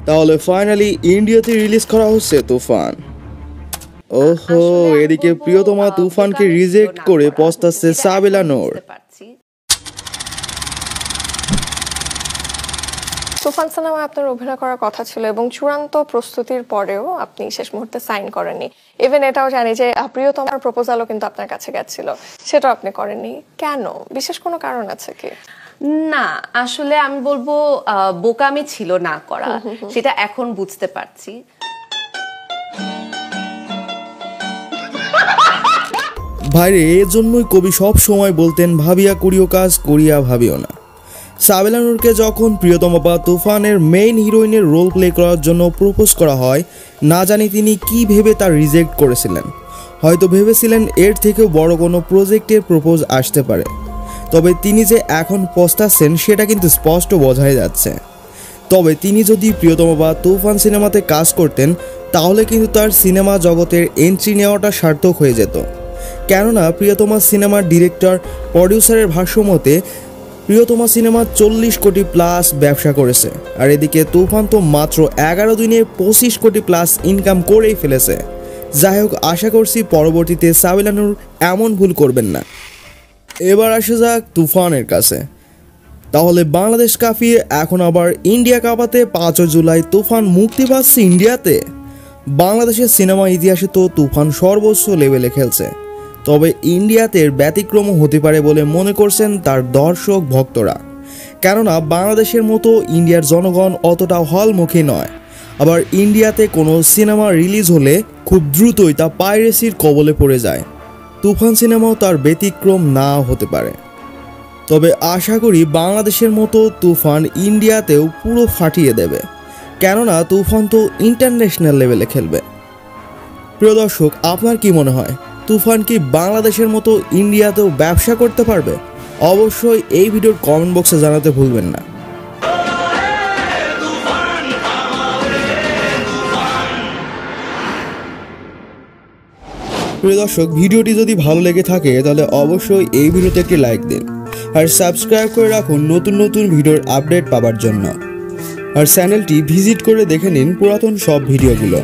তাহলে ফাইনালি ইন্ডিয়াতে রিলিজ করা হচ্ছে তুফান। ওহো, এদিকে প্রিয়তমা তুফানকে রিজেক্ট করে পস্তাচ্ছে সাবিলা নূর। তুফান সিনেমায় আপনার অভিনয় করার কথা ছিল এবং চূড়ান্ত প্রস্তুতির পরেও আপনি শেষ মুহূর্তে সাইন করেননি। ইভেন এটাও জানি যে প্রিয়তমার প্রপোজালও কিন্তু আপনার কাছে গেছিল, সেটাও আপনি করেননি কেন? বিশেষ কোনো কারণ আছে কি? না, আসলে আমি বলবো বোকামি ছিল না করা, সেটা এখন বুঝতে পারছি। ভাইরে, এর জন্যই কবি সব সময় বলতেন ভাবিয়া করিও কাজ, করিয়া ভাবিও না। সাবিলা নূরকে যখন প্রিয়তমা বা তুফানের মেইন হিরোইনের রোল প্লে করার জন্য প্রপোজ করা হয়, না জানি তিনি কি ভেবে তার রিজেক্ট করেছিলেন। হয়তো ভেবেছিলেন এর থেকেও বড় কোনো প্রজেক্টের প্রপোজ আসতে পারে। তবে তিনি যে এখন পস্তাচ্ছেন সেটা কিন্তু স্পষ্ট বোঝাই যাচ্ছে। তবে তিনি যদি প্রিয়তমা বা তুফান সিনেমাতে কাজ করতেন তাহলে কিন্তু তার সিনেমা জগতের এন্ট্রি নেওয়াটা সার্থক হয়ে যেত। কেননা প্রিয়তমা সিনেমার ডিরেক্টর প্রডিউসারের ভাষ্যমতে প্রিয়তমা সিনেমা 40 কোটি প্লাস ব্যবসা করেছে, আর এদিকে তুফান তো মাত্র 11 দিনে 25 কোটি প্লাস ইনকাম করেই ফেলেছে। যাই হোক, আশা করছি পরবর্তীতে সাবিলা নূর এমন ভুল করবেন না। এবার আসা যাক তুফানের কাছে। তাহলে বাংলাদেশ কাঁপিয়ে এখন আবার ইন্ডিয়া কাঁপাতে 5 জুলাই তুফান মুক্তি পাচ্ছে ইন্ডিয়াতে। বাংলাদেশের সিনেমা ইতিহাসে তো তুফান সর্বোচ্চ লেভেলে খেলছে, তবে ইন্ডিয়াতে ব্যতিক্রম হতে পারে বলে মনে করছেন তার দর্শক ভক্তরা। কেননা বাংলাদেশের মতো ইন্ডিয়ার জনগণ অতটা হলমুখী নয়। আবার ইন্ডিয়াতে কোনো সিনেমা রিলিজ হলে খুব দ্রুতই তা পাইরেসির কবলে পড়ে যায়। তুফান সিনেমাও তার ব্যতিক্রম না হতে পারে। তবে আশা করি বাংলাদেশের মতো তুফান ইন্ডিয়াতেও পুরো ফাটিয়ে দেবে, কেননা তুফান তো ইন্টারন্যাশনাল লেভেলে খেলবে। প্রিয় দর্শক, আপনার কি মনে হয় তুফান কি বাংলাদেশের মতো ইন্ডিয়াতেও ব্যবসা করতে পারবে? অবশ্যই এই ভিডিওর কমেন্ট বক্সে জানাতে ভুলবেন না। প্রিয় দর্শক, ভিডিওটি যদি ভালো লেগে থাকে তাহলে অবশ্যই এই ভিডিওতে একটি লাইক দিন আর সাবস্ক্রাইব করে রাখুন নতুন নতুন ভিডিওর আপডেট পাওয়ার জন্য। আর চ্যানেলটি ভিজিট করে দেখে নিন পুরাতন সব ভিডিওগুলো।